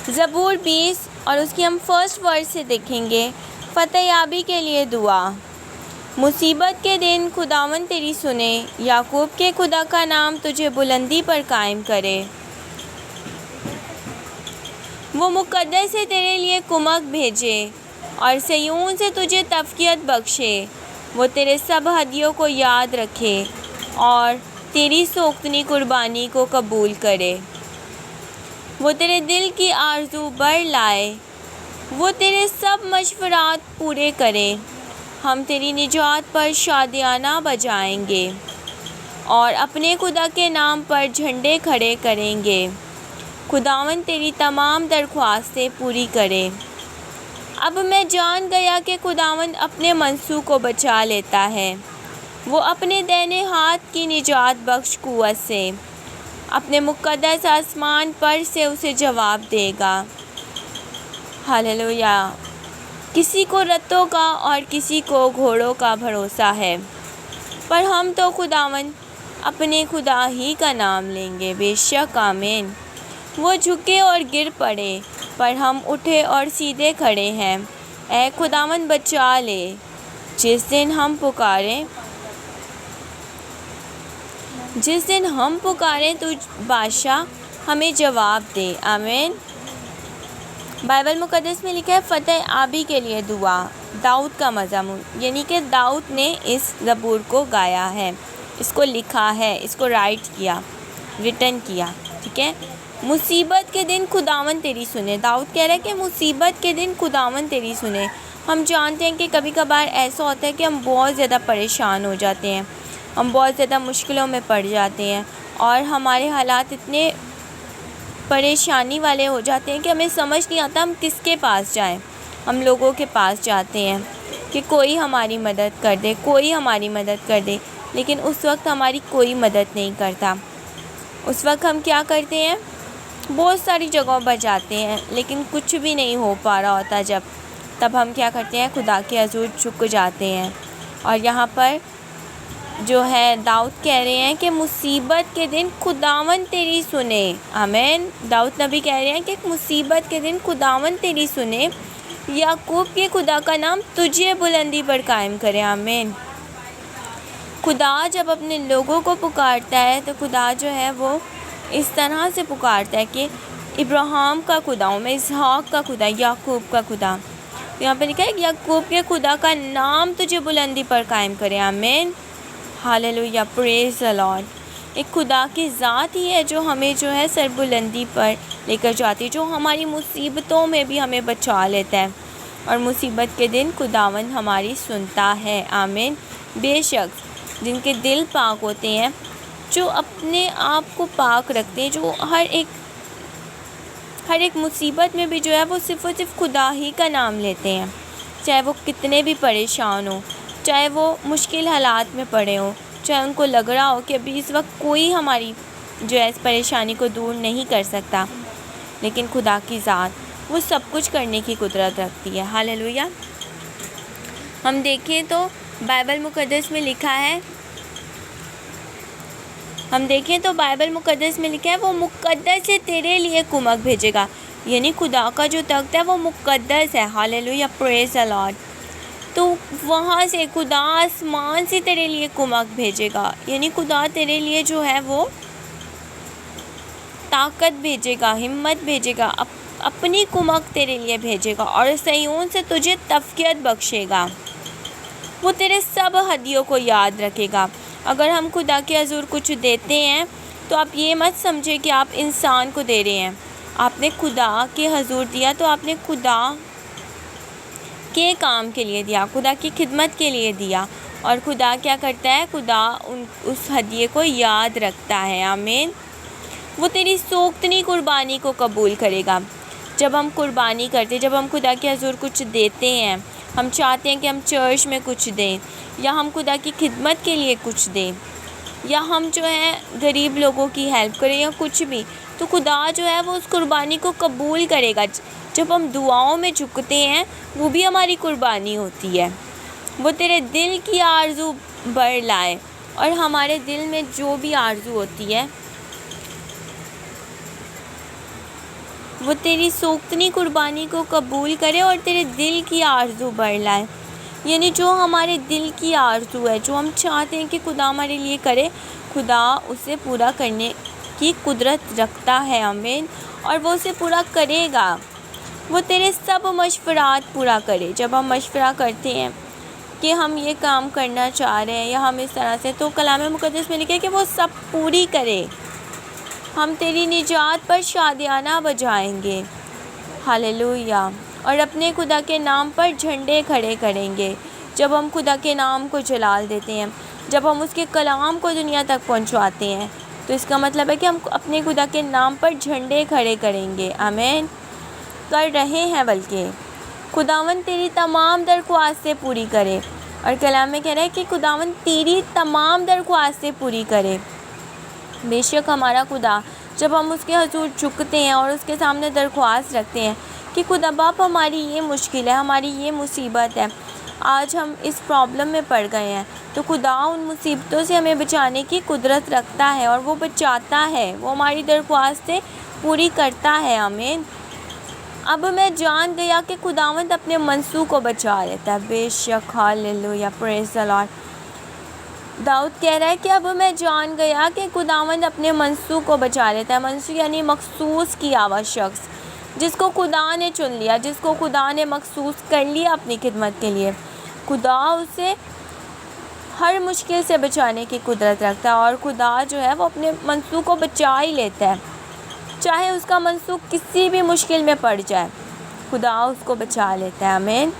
زبور 20 اور اس کی ہم فرسٹ ورڈ سے دیکھیں گے۔ فتح یابی کے لیے دعا۔ مصیبت کے دن خداوند تیری سنے، یعقوب کے خدا کا نام تجھے بلندی پر قائم کرے۔ وہ مقدس سے تیرے لیے کمک بھیجے اور صیون سے تجھے تفقیت بخشے۔ وہ تیرے سب ہدیوں کو یاد رکھے اور تیری سوختنی قربانی کو قبول کرے۔ وہ تیرے دل کی آرزو بڑھ لائے، وہ تیرے سب مشورات پورے کرے۔ ہم تیری نجات پر شادیانہ بجائیں گے اور اپنے خدا کے نام پر جھنڈے کھڑے کریں گے۔ خداوند تیری تمام درخواستیں پوری کرے۔ اب میں جان گیا کہ خداوند اپنے منسوخ کو بچا لیتا ہے۔ وہ اپنے دائنے ہاتھ کی نجات بخش قوت سے اپنے مقدس آسمان پر سے اسے جواب دے گا۔ ہاللویا۔ کسی کو رتوں کا اور کسی کو گھوڑوں کا بھروسہ ہے، پر ہم تو خداوند اپنے خدا ہی کا نام لیں گے۔ بے شک آمین۔ وہ جھکے اور گر پڑے، پر ہم اٹھے اور سیدھے کھڑے ہیں۔ اے خداوند بچا لے، جس دن ہم پکاریں تو بادشاہ ہمیں جواب دے۔ آمین۔ بائبل مقدس میں لکھا ہے فتح یابی کے لیے دعا۔ داؤد کا مضمون، یعنی کہ داؤد نے اس زبور کو گایا ہے، اس کو لکھا ہے، اس کو ریٹن کیا، ٹھیک ہے۔ مصیبت کے دن خداوند تیری سنے۔ داؤد کہہ رہا ہے کہ مصیبت کے دن خداوند تیری سنے۔ ہم جانتے ہیں کہ کبھی کبھار ایسا ہوتا ہے کہ ہم بہت زیادہ پریشان ہو جاتے ہیں، ہم بہت زیادہ مشکلوں میں پڑ جاتے ہیں اور ہمارے حالات اتنے پریشانی والے ہو جاتے ہیں کہ ہمیں سمجھ نہیں آتا ہم کس کے پاس جائیں۔ ہم لوگوں کے پاس جاتے ہیں کہ کوئی ہماری مدد کر دے، کوئی ہماری مدد کر دے، لیکن اس وقت ہماری کوئی مدد نہیں کرتا۔ اس وقت ہم کیا کرتے ہیں؟ بہت ساری جگہوں پر جاتے ہیں لیکن کچھ بھی نہیں ہو پا رہا ہوتا، تب ہم کیا کرتے ہیں؟ خدا کے حضور جھک جاتے ہیں۔ اور یہاں پر جو ہے داؤد کہہ رہے ہیں کہ مصیبت کے دن خداوند تیری سنے۔ آمین۔ داؤد نبی کہہ رہے ہیں کہ مصیبت کے دن خداوند تیری سنے، یعقوب کے خدا کا نام تجھے بلندی پر قائم کرے۔ آمین۔ خدا جب اپنے لوگوں کو پکارتا ہے تو خدا جو ہے وہ اس طرح سے پکارتا ہے کہ ابراہیم کا خدا ہوں میں، اسحاق کا خدا، یعقوب کا خدا۔ یہاں پہ لکھا ہے یعقوب کے خدا کا نام تجھے بلندی پر قائم کرے۔ آمین۔ ہاللویا، پریز دی لارڈ۔ ایک خدا کی ذات ہی ہے جو ہمیں جو ہے سر بلندی پر لے کر جاتی ہے، جو ہماری مصیبتوں میں بھی ہمیں بچا لیتا ہے، اور مصیبت کے دن خداوند ہماری سنتا ہے۔ آمین۔ بے شک جن کے دل پاک ہوتے ہیں، جو اپنے آپ کو پاک رکھتے ہیں، جو ہر ایک مصیبت میں بھی جو ہے وہ صرف اور صرف خدا ہی کا نام لیتے ہیں، چاہے وہ کتنے بھی پریشان ہوں، چاہے وہ مشکل حالات میں پڑے ہوں، چاہے ان کو لگ رہا ہو کہ ابھی اس وقت کوئی ہماری جو ہے اس پریشانی کو دور نہیں کر سکتا، لیکن خدا کی ذات وہ سب کچھ کرنے کی قدرت رکھتی ہے۔ ہاللویا۔ ہم دیکھیں تو بائبل مقدس میں لکھا ہے، وہ مقدس سے تیرے لیے کمک بھیجے گا، یعنی خدا کا جو تخت ہے وہ مقدس ہے۔ ہاللویا، پریز دی لارڈ۔ تو وہاں سے خدا آسمان سے تیرے لیے کمک بھیجے گا، یعنی خدا تیرے لیے جو ہے وہ طاقت بھیجے گا، ہمت بھیجے گا، اپنی کمک تیرے لیے بھیجے گا، اور صیون سے تجھے تفقیت بخشے گا۔ وہ تیرے سب ہدیوں کو یاد رکھے گا۔ اگر ہم خدا کے حضور کچھ دیتے ہیں تو آپ یہ مت سمجھے کہ آپ انسان کو دے رہے ہیں، آپ نے خدا کے حضور دیا تو آپ نے خدا کے کام کے لیے دیا، خدا کی خدمت کے لیے دیا، اور خدا کیا کرتا ہے؟ خدا اس ہدیے کو یاد رکھتا ہے۔ آمین۔ وہ تیری سوختنی قربانی کو قبول کرے گا۔ جب ہم قربانی کرتے، جب ہم خدا کے حضور کچھ دیتے ہیں، ہم چاہتے ہیں کہ ہم چرچ میں کچھ دیں، یا ہم خدا کی خدمت کے لیے کچھ دیں، یا ہم جو ہے غریب لوگوں کی ہیلپ کریں یا کچھ بھی، تو خدا جو ہے وہ اس قربانی کو قبول کرے گا۔ جب ہم دعاؤں میں جھکتے ہیں وہ بھی ہماری قربانی ہوتی ہے۔ وہ تیرے دل کی آرزو بڑھ لائے، اور ہمارے دل میں جو بھی آرزو ہوتی ہے وہ تیری سوختنی قربانی کو قبول کرے اور تیرے دل کی آرزو بڑھ لائے. یعنی جو ہمارے دل کی آرزو ہے، جو ہم چاہتے ہیں کہ خدا ہمارے لیے کرے، خدا اسے پورا کرنے کی قدرت رکھتا ہے. آمین. اور وہ اسے پورا کرے گا. وہ تیرے سب مشورات پورا کرے. جب ہم مشورہ کرتے ہیں کہ ہم یہ کام کرنا چاہ رہے ہیں یا ہم اس طرح سے، تو کلام مقدس میں لکھا ہے کہ وہ سب پوری کرے. ہم تیری نجات پر شادیانہ بجائیں گے. ہاللویا. اور اپنے خدا کے نام پر جھنڈے کھڑے کریں گے. جب ہم خدا کے نام کو جلال دیتے ہیں، جب ہم اس کے کلام کو دنیا تک پہنچواتے ہیں، تو اس کا مطلب ہے کہ ہم اپنے خدا کے نام پر جھنڈے کھڑے کریں گے. آمین. کر رہے ہیں بلکہ. خداوند تیری تمام درخواستیں پوری کرے. اور کلام میں کہہ رہا ہے کہ خداوند تیری تمام درخواستیں پوری کرے. بے شک ہمارا خدا، جب ہم اس کے حضور جھکتے ہیں اور اس کے سامنے درخواست رکھتے ہیں کہ خدا باپ ہماری یہ مشکل ہے، ہماری یہ مصیبت ہے، آج ہم اس پرابلم میں پڑ گئے ہیں، تو خدا ان مصیبتوں سے ہمیں بچانے کی قدرت رکھتا ہے اور وہ بچاتا ہے. وہ ہماری درخواستیں پوری کرتا ہے. آمین. اب میں جان گیا کہ خداوند اپنے منصوب کو بچا لیتا ہے. بے شک. ہاللویا. پریز دی لارڈ. داؤد کہہ رہا ہے کہ اب میں جان گیا کہ خداوند اپنے منصوب کو بچا لیتا ہے. منصوب یعنی مخصوص کیا ہوا شخص، جس کو خدا نے چن لیا، جس کو خدا نے مخصوص کر لیا اپنی خدمت کے لیے. خدا اسے ہر مشکل سے بچانے کی قدرت رکھتا ہے، اور خدا جو ہے وہ اپنے منصوب کو بچا ہی لیتا ہے. چاہے اس کا منصوب کسی بھی مشکل میں پڑ جائے، خدا اس کو بچا لیتا ہے. آمین.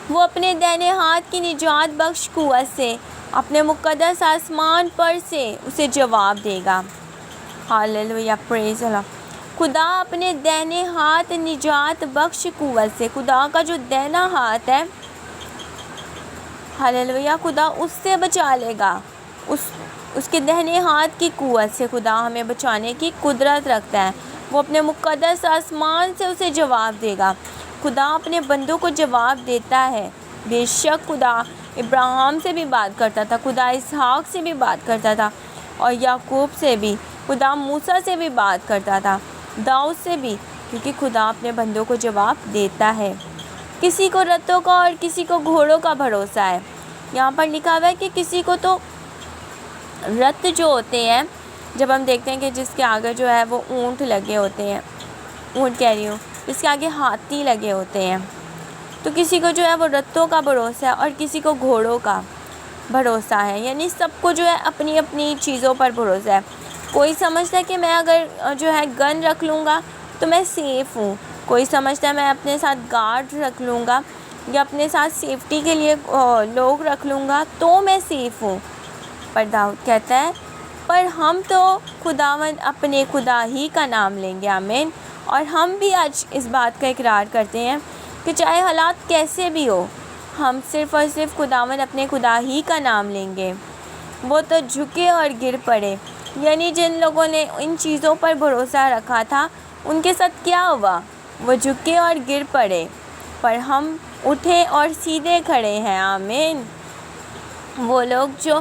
وہ اپنے دائنے ہاتھ کی نجات بخش قوت سے اپنے مقدس آسمان پر سے اسے جواب دے گا. ہاللویا. پریز اللہ. خدا اپنے دائنے ہاتھ نجات بخش قوت سے، خدا کا جو دائنا ہاتھ ہے، ہاللویا، خدا اس سے بچا لے گا. اس کے دہنے ہاتھ کی قوت سے خدا ہمیں بچانے کی قدرت رکھتا ہے. وہ اپنے مقدس آسمان سے اسے جواب دے گا. خدا اپنے بندوں کو جواب دیتا ہے. بے شک خدا ابراہیم سے بھی بات کرتا تھا، خدا اسحاق سے بھی بات کرتا تھا، اور یعقوب سے بھی. خدا موسیٰ سے بھی بات کرتا تھا، داؤد سے بھی، کیونکہ خدا اپنے بندوں کو جواب دیتا ہے. کسی کو رتوں کا اور کسی کو گھوڑوں کا بھروسہ ہے. یہاں پر لکھا ہوا ہے کہ کسی کو تو رت جو ہوتے ہیں، جب ہم دیکھتے ہیں کہ جس کے آگے جو ہے وہ اونٹ لگے ہوتے ہیں، اونٹ کہہ رہی ہوں، جس کے آگے ہاتھی لگے ہوتے ہیں، تو کسی کو جو ہے وہ رتوں کا بھروسہ ہے اور کسی کو گھوڑوں کا بھروسہ ہے. یعنی سب کو جو ہے اپنی اپنی چیزوں پر بھروسہ ہے. کوئی سمجھتا ہے کہ میں اگر جو ہے گن رکھ لوں گا تو میں سیف ہوں. کوئی سمجھتا ہے میں اپنے ساتھ گارڈ رکھ لوں گا یا اپنے ساتھ سیفٹی کے لیے لوگ رکھ لوں گا تو میں سیف ہوں. پر داؤد کہتا ہے پر ہم تو خداوند اپنے خدا ہی کا نام لیں گے. آمین. اور ہم بھی آج اس بات کا اقرار کرتے ہیں کہ چاہے حالات کیسے بھی ہو، ہم صرف اور صرف خداوند اپنے خدا ہی کا نام لیں گے. وہ تو جھکے اور گر پڑے. یعنی جن لوگوں نے ان چیزوں پر بھروسہ رکھا تھا، ان کے ساتھ کیا ہوا؟ وہ جھکے اور گر پڑے، پر ہم اٹھے اور سیدھے کھڑے ہیں. آمین. وہ لوگ جو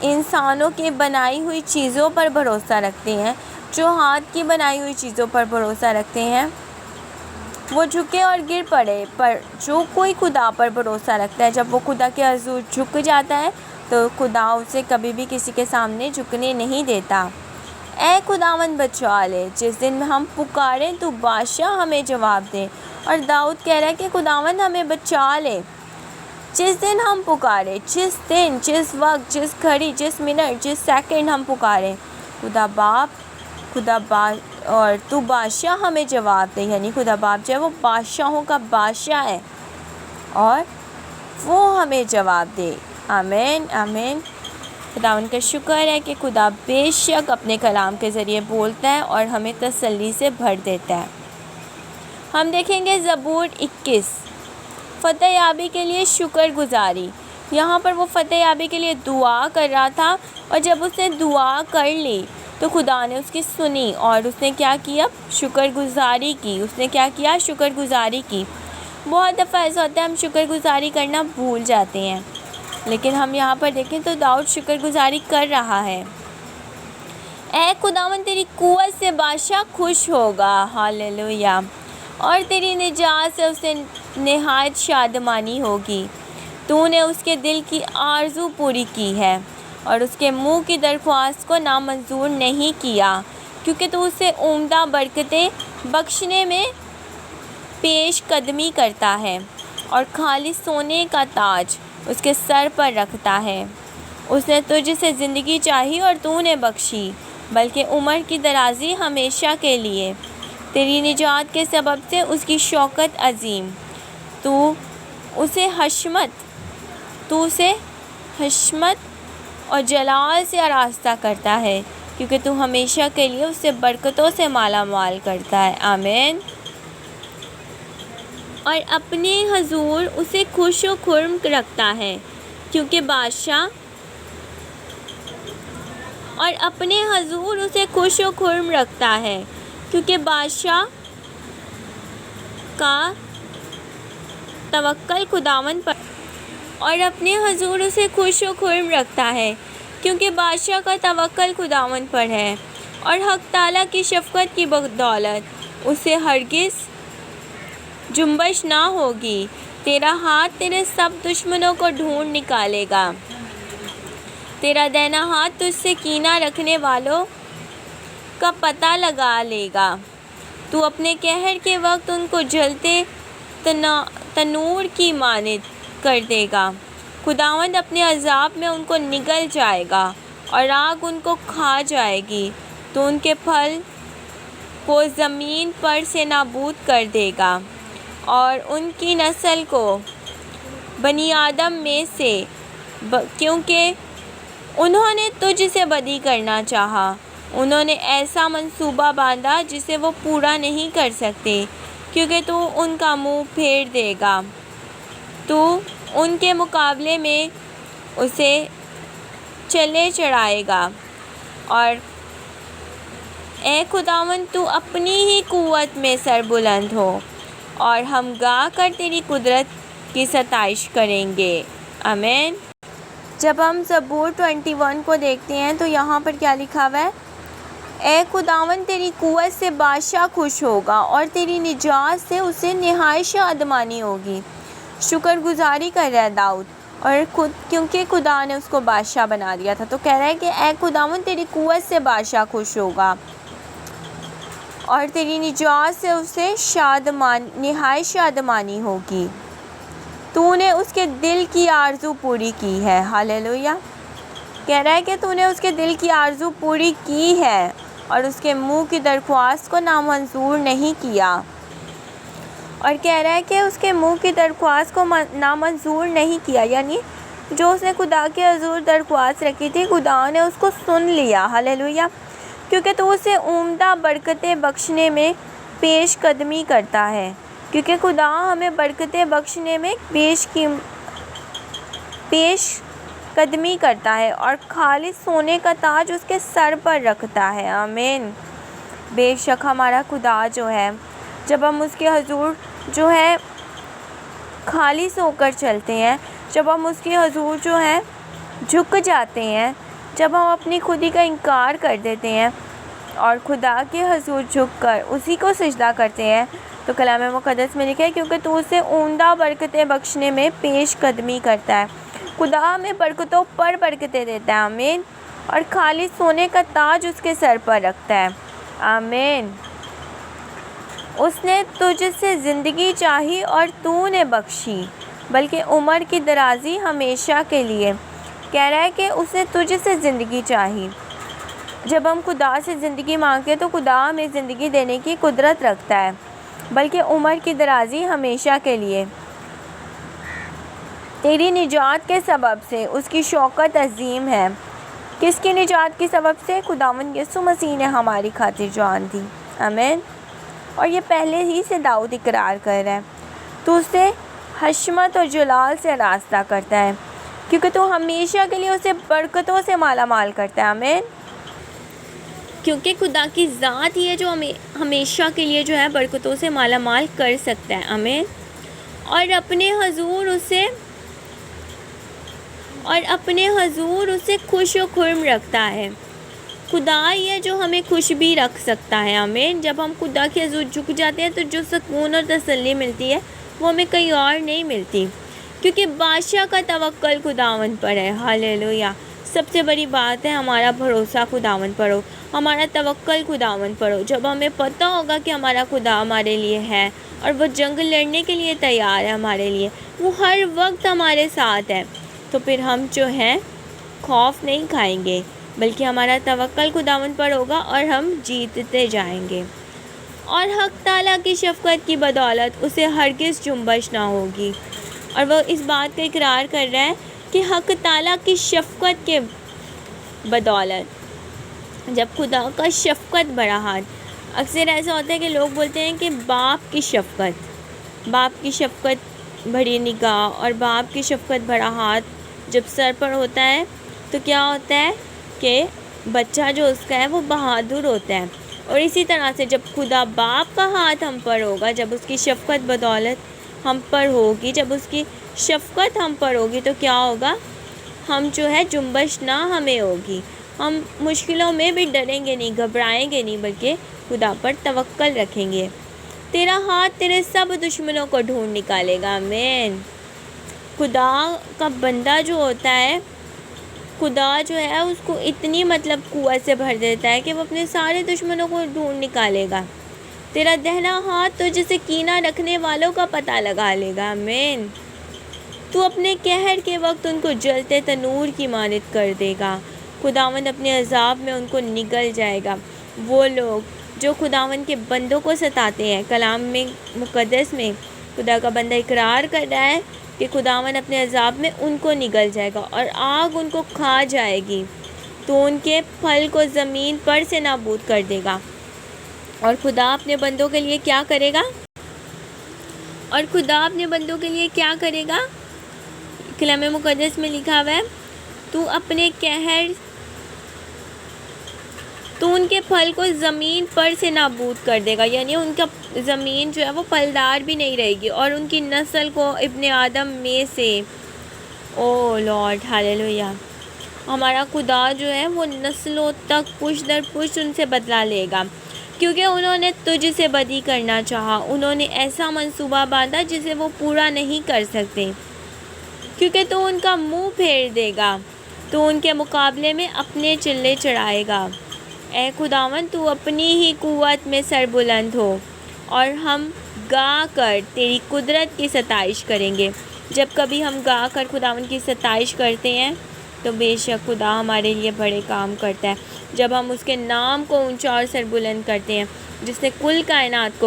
انسانوں کے بنائی ہوئی چیزوں پر بھروسہ رکھتے ہیں، جو ہاتھ کی بنائی ہوئی چیزوں پر بھروسہ رکھتے ہیں، وہ جھکے اور گر پڑے. پر جو کوئی خدا پر بھروسہ رکھتا ہے، جب وہ خدا کے حضور جھک جاتا ہے تو خدا اسے کبھی بھی کسی کے سامنے جھکنے نہیں دیتا. اے خداوند بچا لے، جس دن ہم پکاریں تو بادشاہ ہمیں جواب دے. اور داؤد کہہ رہا ہے کہ خداوند ہمیں بچا لے. جس دن ہم پکاریں، جس دن، جس وقت، جس گھڑی، جس منٹ، جس سیکنڈ ہم پکاریں، خدا باپ، اور تو بادشاہ ہمیں جواب دے. یعنی خدا باپ جو ہے وہ بادشاہوں کا بادشاہ ہے اور وہ ہمیں جواب دے. آمین. آمین. خدا ان کا شکر ہے کہ خدا بے شک اپنے کلام کے ذریعے بولتا ہے اور ہمیں تسلی سے بھر دیتا ہے. ہم دیکھیں گے زبور 21، فتح یابی کے لیے شکر گزاری. یہاں پر وہ فتح یابی کے لیے دعا کر رہا تھا، اور جب اس نے دعا کر لی تو خدا نے اس کی سنی اور اس نے کیا کیا؟ شکر گزاری کی. اس نے کیا کیا؟ شکر گزاری کی. بہت دفعہ ایسا ہوتا ہے ہم شکر گزاری کرنا بھول جاتے ہیں، لیکن ہم یہاں پر دیکھیں تو داؤد شکر گزاری کر رہا ہے. اے خداوند تیری قوت سے بادشاہ خوش ہوگا، ہاللیلویا، اور تیری نجات سے اسے نہایت شادمانی ہوگی۔ تو نے اس کے دل کی آرزو پوری کی ہے اور اس کے منہ کی درخواست کو نامنظور نہیں کیا، کیونکہ تو اسے عمدہ برکتیں بخشنے میں پیش قدمی کرتا ہے اور خالص سونے کا تاج اس کے سر پر رکھتا ہے۔ اس نے تجھ سے زندگی چاہی اور تو نے بخشی، بلکہ عمر کی درازی ہمیشہ کے لیے۔ تیری نجات کے سبب سے اس کی شوکت عظیم، تو اسے حشمت اور جلال سے آراستہ کرتا ہے، کیونکہ تو ہمیشہ کے لیے اسے برکتوں سے مالا مال کرتا ہے۔ آمین۔ اور اپنے حضور اسے خوش و خرم رکھتا ہے، کیونکہ بادشاہ کا توکل خداوند پر ہے، اور حق تعالیٰ کی شفقت کی بدولت اسے ہرگز جنبش نہ ہوگی۔ تیرا ہاتھ تیرے سب دشمنوں کو ڈھونڈ نکالے گا، تیرا دائنا ہاتھ تجھ سے کینہ رکھنے والوں کا پتہ لگا لے گا۔ تو اپنے قہر کے وقت ان کو جلتے تنور کی مانند کر دے گا۔ خداوند اپنے عذاب میں ان کو نگل جائے گا اور آگ ان کو کھا جائے گی۔ تو ان کے پھل کو زمین پر سے نابود کر دے گا اور ان کی نسل کو بنی آدم میں سے، کیونکہ انہوں نے تجھ سے بدی کرنا چاہا۔ انہوں نے ایسا منصوبہ باندھا جسے وہ پورا نہیں کر سکتے، کیونکہ تو ان کا منہ پھیر دے گا۔ تو ان کے مقابلے میں اسے چلے چڑھائے گا۔ اور اے خداوند تو اپنی ہی قوت میں سربلند ہو، اور ہم گا کر تیری قدرت کی ستائش کریں گے۔ آمین۔ جب ہم زبور 21 کو دیکھتے ہیں تو یہاں پر کیا لکھا ہوا ہے؟ اے خداوند تیری قوت سے بادشاہ خوش ہوگا اور تیری نجات سے اسے نہایت شادمانی ہوگی۔ شکر گزاری کر رہا ہے داؤد، اور کیونکہ خدا نے اس کو بادشاہ بنا دیا تھا، تو کہہ رہا ہے کہ اے خداوند تیری قوت سے بادشاہ خوش ہوگا اور تیری نجات سے اسے نہایت شادمانی ہوگی۔ تو نے اس کے دل کی آرزو پوری کی ہے، ہاللیلویا۔ کہہ رہا ہے کہ تو نے اس کے دل کی آرزو پوری کی ہے اور اس کے منہ کی درخواست کو نامنظور نہیں کیا۔ اور کہہ رہا ہے کہ اس کے منہ کی درخواست کو نامنظور نہیں کیا، یعنی جو اس نے خدا کے حضور درخواست رکھی تھی، خدا نے اس کو سن لیا، ہاللیلویا، کیونکہ تو اسے عمدہ برکتیں بخشنے میں پیش قدمی کرتا ہے، کیونکہ خدا ہمیں برکتیں بخشنے میں پیش قدمی کرتا ہے اور خالص سونے کا تاج اس کے سر پر رکھتا ہے۔ آمین۔ بے شک ہمارا خدا جو ہے، جب ہم اس کے حضور جو ہے خالص ہو کر چلتے ہیں، جب ہم اس کے حضور جو ہے جھک جاتے ہیں، جب ہم اپنی خودی کا انکار کر دیتے ہیں اور خدا کے حضور جھک کر اسی کو سجدہ کرتے ہیں، تو کلام مقدس میں لکھا ہے کیونکہ تو اسے عمدہ برکتیں بخشنے میں پیش قدمی کرتا ہے۔ خدا ہمیں برکتوں پر برکتیں دیتا ہے، آمین، اور خالص سونے کا تاج اس کے سر پر رکھتا ہے۔ آمین۔ اس نے تجھ سے زندگی چاہی اور تو نے بخشی، بلکہ عمر کی درازی ہمیشہ کے لیے۔ کہہ رہا ہے کہ اس نے تجھ سے زندگی چاہی۔ جب ہم خدا سے زندگی مانگتے ہیں تو خدا ہمیں زندگی دینے کی قدرت رکھتا ہے، بلکہ عمر کی درازی ہمیشہ کے لیے۔ تیری نجات کے سبب سے اس کی شوکت عظیم ہے۔ کس کی نجات کے سبب سے؟ خداوند یسوع مسیح نے ہماری خاطر جان دی۔ آمین۔ اور یہ پہلے ہی سے داؤد اقرار کر رہا ہے، تو اسے حشمت اور جلال سے راستہ کرتا ہے، کیونکہ تو ہمیشہ کے لیے اسے برکتوں سے مالا مال کرتا ہے۔ آمین۔ کیونکہ خدا کی ذات ہی ہے جو ہمیشہ کے لیے جو ہے برکتوں سے مالا مال کر سکتا ہے۔ آمین۔ اور اپنے حضور اسے خوش و خرم رکھتا ہے۔ خدا ہی ہے جو ہمیں خوش بھی رکھ سکتا ہے، آمین۔ جب ہم خدا کے حضور جھک جاتے ہیں تو جو سکون اور تسلی ملتی ہے وہ ہمیں کہیں اور نہیں ملتی، کیونکہ بادشاہ کا توکل خداوند پر ہے۔ ہاللیلویہ۔ سب سے بڑی بات ہے ہمارا بھروسہ خداوند پر ہو، ہمارا توکل خداوند پر ہو۔ جب ہمیں پتہ ہوگا کہ ہمارا خدا ہمارے لیے ہے اور وہ جنگ لڑنے کے لیے تیار ہے ہمارے لیے، وہ ہر وقت ہمارے ساتھ ہے، تو پھر ہم جو ہے خوف نہیں کھائیں گے، بلکہ ہمارا توکل خداوند پر ہوگا اور ہم جیتتے جائیں گے۔ اور حق تعالیٰ کی شفقت کی بدولت اسے ہرگز جنبش نہ ہوگی، اور وہ اس بات کا اقرار کر رہا ہے کہ حق تعالیٰ کی شفقت کے بدولت، جب خدا کا شفقت بڑا ہاتھ، اکثر ایسا ہوتا ہے کہ لوگ بولتے ہیں کہ باپ کی شفقت بڑی نگاہ اور باپ کی شفقت بڑا ہاتھ جب سر پر ہوتا ہے تو کیا ہوتا ہے کہ بچہ جو اس کا ہے وہ بہادر ہوتا ہے۔ اور اسی طرح سے جب خدا باپ کا ہاتھ ہم پر ہوگا، جب اس کی شفقت بدولت ہم پر ہوگی، جب اس کی شفقت ہم پر ہوگی، تو کیا ہوگا؟ ہم جو ہے جنبش نہ ہمیں ہوگی، ہم مشکلوں میں بھی ڈریں گے نہیں، گھبرائیں گے نہیں، بلکہ خدا پر توکل رکھیں گے۔ تیرا ہاتھ تیرے سب دشمنوں کو ڈھونڈ نکالے گا، آمین۔ خدا کا بندہ جو ہوتا ہے، خدا جو ہے اس کو اتنی قوت سے بھر دیتا ہے کہ وہ اپنے سارے دشمنوں کو ڈھونڈ نکالے گا۔ تیرا دہنا ہاتھ تو جسے کینہ رکھنے والوں کا پتہ لگا لے گا، آمین۔ تو اپنے قہر کے وقت ان کو جلتے تنور کی مانند کر دے گا۔ خداوند اپنے عذاب میں ان کو نگل جائے گا۔ وہ لوگ جو خداوند کے بندوں کو ستاتے ہیں، کلام میں مقدس میں خدا کا بندہ اقرار کر رہا ہے کہ خداوند اپنے عذاب میں ان کو نگل جائے گا اور آگ ان کو کھا جائے گی، تو ان کے پھل کو زمین پر سے نابود کر دے گا۔ اور خدا اپنے بندوں کے لیے کیا کرے گا؟ اور خدا اپنے بندوں کے لیے کیا کرے گا؟ کلام مقدس میں لکھا ہوا ہے، تو اپنے قہر، تو ان کے پھل کو زمین پر سے نابود کر دے گا، یعنی ان کا زمین جو ہے وہ پھلدار بھی نہیں رہے گی، اور ان کی نسل کو ابن آدم میں سے، او لارڈ، ہاللیلویہ، ہمارا خدا جو ہے وہ نسلوں تک پشت در پشت ان سے بدلہ لے گا، کیونکہ انہوں نے تجھ سے بدی کرنا چاہا، انہوں نے ایسا منصوبہ باندھا جسے وہ پورا نہیں کر سکتے، کیونکہ تو ان کا منہ پھیر دے گا، تو ان کے مقابلے میں اپنے چلے چڑھائے گا۔ اے خداوند، تو اپنی ہی قوت میں سربلند ہو، اور ہم گا کر تیری قدرت کی ستائش کریں گے۔ جب کبھی ہم گا کر خداوند کی ستائش کرتے ہیں تو بے شک خدا ہمارے لیے بڑے کام کرتا ہے۔ جب ہم اس کے نام کو اونچا اور سربلند کرتے ہیں، جس نے کل کائنات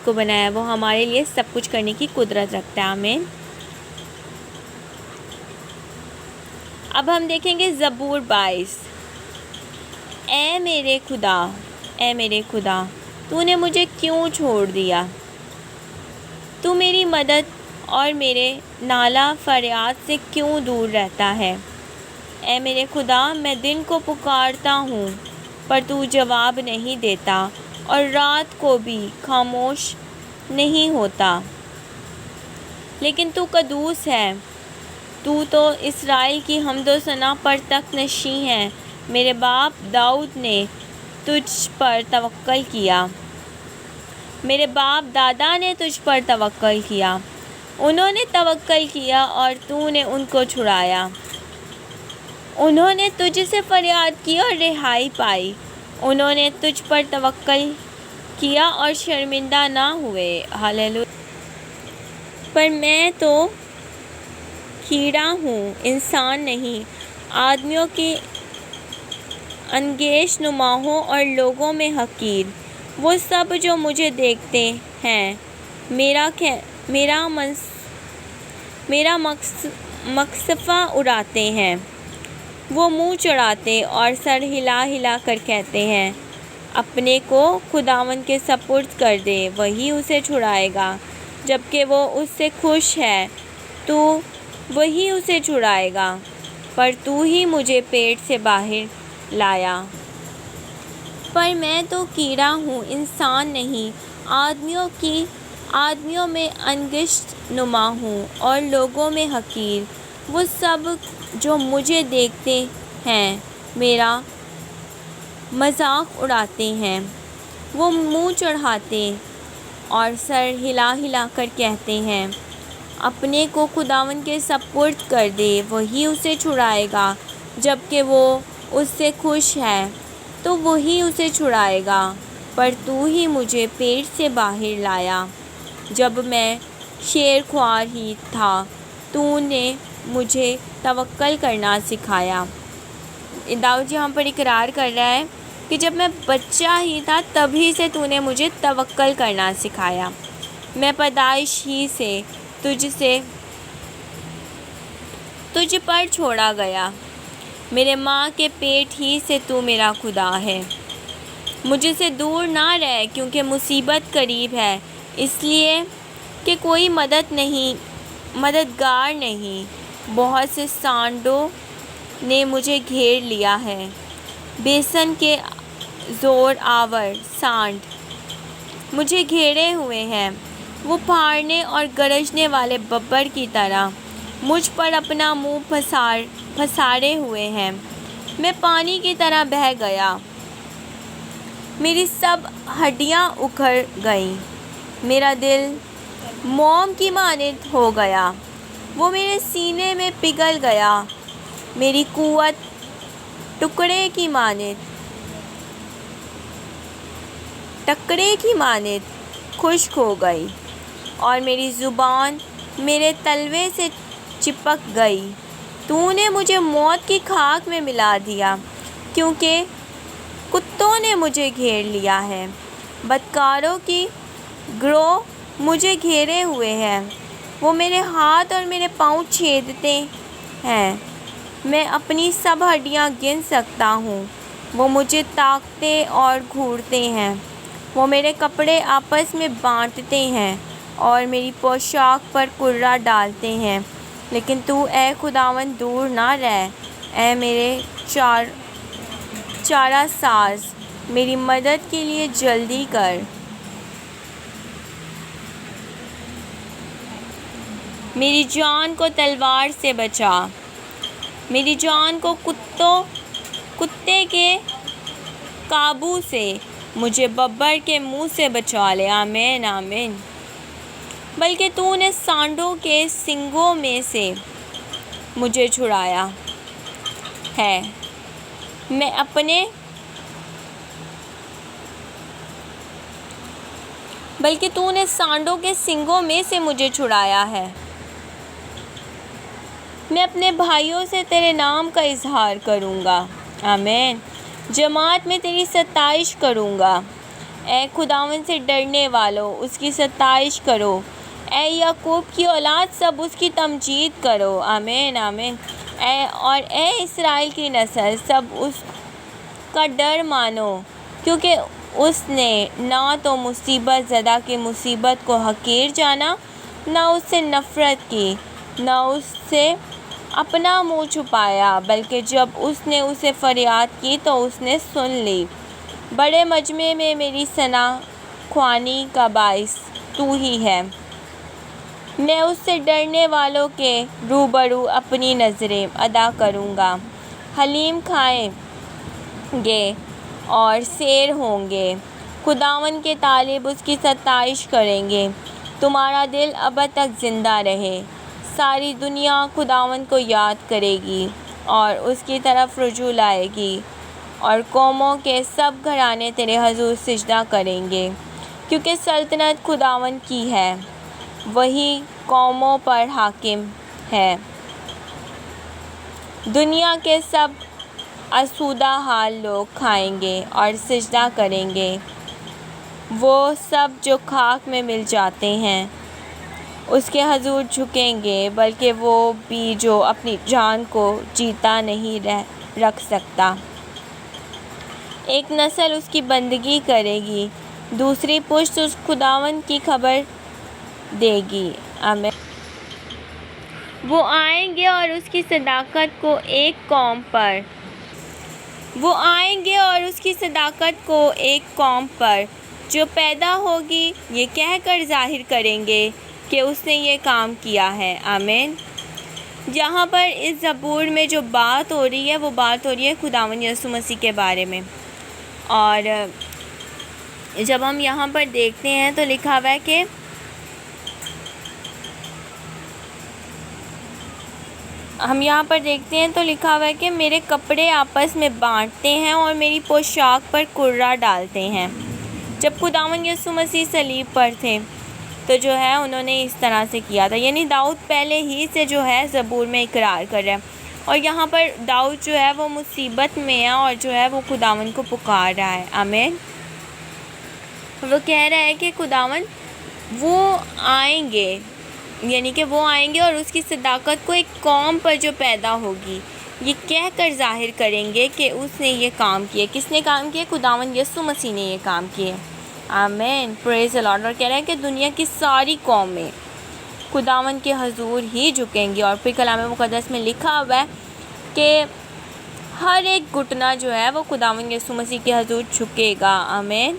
کو بنایا، وہ ہمارے لیے سب کچھ کرنے کی قدرت رکھتا ہے، آمین۔ اب ہم دیکھیں گے زبور 22۔ اے میرے خدا، تو نے مجھے کیوں چھوڑ دیا؟ تو میری مدد اور میرے نالہ فریاد سے کیوں دور رہتا ہے؟ اے میرے خدا، میں دن کو پکارتا ہوں پر تو جواب نہیں دیتا، اور رات کو بھی خاموش نہیں ہوتا۔ لیکن تو قدوس ہے، تو اسرائیل کی حمد و ثنا پر تخت نشین ہے۔ میرے باپ داؤد نے تجھ پر توکل کیا، میرے باپ دادا نے تجھ پر توکل کیا، انہوں نے توکل کیا اور تو نے ان کو چھڑایا۔ انہوں نے تجھ سے فریاد کی اور رہائی پائی، انہوں نے تجھ پر توکل کیا اور شرمندہ نہ ہوئے۔ ہاللیلویہ۔ پر میں تو کیڑا ہوں، انسان نہیں، آدمیوں کی انگیش نما ہوں اور لوگوں میں حقیر۔ وہ سب جو مجھے دیکھتے ہیں میرا مقصفہ اڑاتے ہیں، وہ منہ چڑھاتے اور سر ہلا ہلا کر کہتے ہیں، اپنے کو خداوند کے سپرد کر دے، وہی اسے چھڑائے گا۔ جبکہ وہ اس سے خوش ہے تو وہی اسے چھڑائے گا، پر تو ہی مجھے پیٹ سے باہر لایا۔ پر میں تو کیڑا ہوں، انسان نہیں، آدمیوں میں انگشت نما ہوں اور لوگوں میں حقیر۔ وہ سب جو مجھے دیکھتے ہیں میرا مذاق اڑاتے ہیں، وہ منہ چڑھاتے اور سر ہلا ہلا کر کہتے ہیں اپنے کو خداوند کے سپرد کر دے، وہی اسے چھڑائے گا، جبکہ وہ اس سے خوش ہے تو وہی اسے چھڑائے گا۔ پر تو ہی مجھے پیٹ سے باہر لایا، جب میں شیر خوار ہی تھا تو نے مجھے توکل کرنا سکھایا۔ داؤد یہاں پر اقرار کر رہا ہے کہ جب میں بچہ ہی تھا تبھی سے تو نے مجھے توکل کرنا سکھایا۔ میں پیدائش ہی سے تجھ پر چھوڑا گیا، میرے ماں کے پیٹ ہی سے تو میرا خدا ہے۔ مجھ سے دور نہ رہ، کیونکہ مصیبت قریب ہے، اس لیے کہ کوئی مددگار نہیں۔ بہت سے سانڈوں نے مجھے گھیر لیا ہے، بیسن کے زور آور سانڈ مجھے گھیرے ہوئے ہیں، وہ پھاڑنے اور گرجنے والے ببر کی طرح مجھ پر اپنا منہ پسارے ہوئے ہیں۔ میں پانی کی طرح بہہ گیا، میری سب ہڈیاں اکھڑ گئیں، میرا دل موم کی مانند ہو گیا، وہ میرے سینے میں پگھل گیا، میری قوت ٹکڑے کی مانند خشک ہو گئی، اور میری زبان میرے تلوے سے چپک گئی۔ تو نے مجھے موت کی خاک میں ملا دیا، کیونکہ کتوں نے مجھے گھیر لیا ہے، بدکاروں کی گروہ مجھے گھیرے ہوئے ہے، وہ میرے ہاتھ اور میرے پاؤں چھیدتے ہیں، میں اپنی سب ہڈیاں گن سکتا ہوں، وہ مجھے تاکتے اور گھورتے ہیں، وہ میرے کپڑے آپس میں بانٹتے ہیں اور میری پوشاک پر کرہ ڈالتے ہیں۔ لیکن تو اے خداوند دور نہ رہ، اے میرے چارہ ساز میری مدد کے لیے جلدی کر۔ میری جان کو تلوار سے بچا، میری جان کو کتے کے قابو سے، مجھے ببر کے منہ سے بچا لے۔ آمین آمین۔ بلکہ تو نے سانڈوں کے سنگوں میں سے مجھے چھڑایا ہے، میں اپنے بھائیوں سے تیرے نام کا اظہار کروں گا۔ آمین۔ جماعت میں تیری ستائش کروں گا۔ اے خداوند سے ڈرنے والو، اس کی ستائش کرو، اے یعقوب کی اولاد سب اس کی تمجید کرو۔ آمین آمین۔ اے اسرائیل کی نسل سب اس کا ڈر مانو، کیونکہ اس نے نہ تو مصیبت زدہ کی مصیبت کو حقیر جانا، نہ اس سے نفرت کی، نہ اس سے اپنا منہ چھپایا، بلکہ جب اس نے اسے فریاد کی تو اس نے سن لی۔ بڑے مجمع میں میری ثنا خوانی کا باعث تو ہی ہے، میں اس سے ڈرنے والوں کے روبرو اپنی نذریں ادا کروں گا۔ حلیم کھائیں گے اور سیر ہوں گے، خداوند کے طالب اس کی ستائش کریں گے۔ تمہارا دل ابد تک زندہ رہے، ساری دنیا خداوند کو یاد کرے گی اور اس کی طرف رجوع لائے گی، اور قوموں کے سب گھرانے تیرے حضور سجدہ کریں گے، کیونکہ سلطنت خداوند کی ہے، وہی قوموں پر حاکم ہے۔ دنیا کے سب آسودہ حال لوگ کھائیں گے اور سجدہ کریں گے، وہ سب جو خاک میں مل جاتے ہیں اس کے حضور جھکیں گے، بلکہ وہ بھی جو اپنی جان کو جیتا نہیں رکھ سکتا۔ ایک نسل اس کی بندگی کرے گی، دوسری پشت اس خداوند کی خبر دے گی۔ آمین۔ وہ آئیں گے اور اس کی صداقت کو ایک قوم پر جو پیدا ہوگی یہ کہہ کر ظاہر کریں گے کہ اس نے یہ کام کیا ہے۔ آمین۔ یہاں پر اس زبور میں جو بات ہو رہی ہے وہ بات ہو رہی ہے خداوند یسوع مسیح کے بارے میں. اور جب ہم یہاں پر دیکھتے ہیں تو لکھا ہوا ہے کہ میرے کپڑے آپس میں بانٹتے ہیں اور میری پوشاک پر کرہ ڈالتے ہیں. جب خداوند یسوع مسیح صلیب پر تھے تو جو ہے انہوں نے اس طرح سے کیا تھا. یعنی داؤد پہلے ہی سے جو ہے زبور میں اقرار کر رہا ہے، اور یہاں پر داؤد جو ہے وہ مصیبت میں ہے اور جو ہے وہ خداوند کو پکار رہا ہے. آمین. وہ کہہ رہا ہے کہ خداوند وہ آئیں گے، یعنی کہ وہ آئیں گے اور اس کی صداقت کو ایک قوم پر جو پیدا ہوگی یہ کہہ کر ظاہر کریں گے کہ اس نے یہ کام کیے. کس نے کام کیے؟ خداوند یسوع مسیح نے یہ کام کیے. آمین. پریز دی لارڈ. اور کہہ رہا ہے کہ دنیا کی ساری قومیں خداوند کے حضور ہی جھکیں گی. اور پھر کلام مقدس میں لکھا ہوا ہے کہ ہر ایک گھٹنا جو ہے وہ خداوند یسوع مسیح کے حضور جھکے گا. آمین.